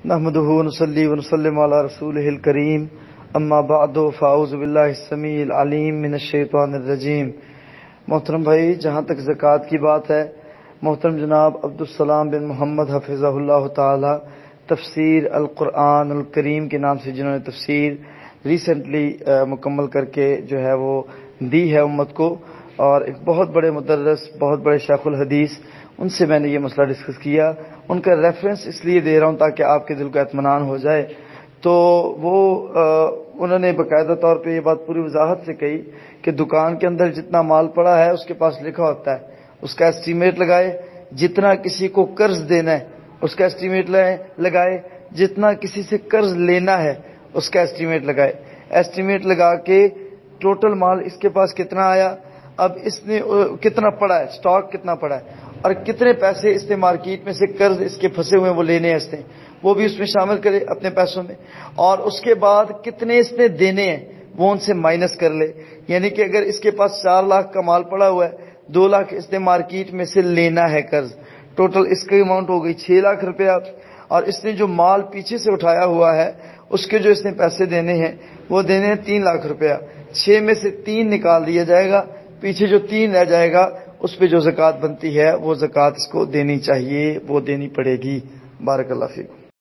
نحمده ونصلي ونسلم على رسوله الكريم اما بعد فاعوذ باللہ السمیع العلیم من الشیطان الرجیم۔ محترم بھائی، جہاں تک زکوٰۃ کی بات ہے، محترم جناب عبدالسلام بن محمد حفظہ اللہ تعالی تفسیر القرآن الکریم کے نام سے جنہوں نے تفسیر ریسنٹلی مکمل کر کے جو ہے وہ دی ہے امت کو، اور ایک بہت بڑے مدرس، بہت بڑے شیخ الحدیث، ان سے میں نے یہ مسئلہ ڈسکس کیا۔ ان کا ریفرنس اس لیے دے رہا ہوں تاکہ آپ کے دل کو اطمینان ہو جائے۔ تو وہ انہوں نے باقاعدہ طور پہ یہ بات پوری وضاحت سے کہی کہ دکان کے اندر جتنا مال پڑا ہے اس کے پاس لکھا ہوتا ہے، اس کا اسٹیمیٹ لگائے، جتنا کسی کو قرض دینا ہے اس کا اسٹیمیٹ لگائے، جتنا کسی سے قرض لینا ہے اس کا اسٹیمیٹ لگائے، اسٹیمیٹ لگا کے ٹوٹل مال اس کے پاس کتنا آیا، اب اس نے کتنا پڑا ہے، سٹاک کتنا پڑا ہے، اور کتنے پیسے اس نے مارکیٹ میں سے قرض اس کے پھنسے ہوئے وہ لینے ہیں، اس نے وہ بھی اس میں شامل کرے اپنے پیسوں میں، اور اس کے بعد کتنے اس نے دینے ہیں وہ ان سے مائنس کر لے۔ یعنی کہ اگر اس کے پاس 4 لاکھ کا مال پڑا ہوا ہے، 2 لاکھ اس نے مارکیٹ میں سے لینا ہے قرض، ٹوٹل اس کی اماؤنٹ ہو گئی 6 لاکھ روپیہ، اور اس نے جو مال پیچھے سے اٹھایا ہوا ہے اس کے جو اس نے پیسے دینے ہیں وہ دینے ہیں 3 لاکھ روپیہ، 6 میں سے 3 نکال دیا جائے گا، پیچھے جو 3 رہ جائے گا اس پہ جو زکوٰۃ بنتی ہے وہ زکوٰۃ اس کو دینی چاہیے، وہ دینی پڑے گی۔ بارک اللہ فیکم۔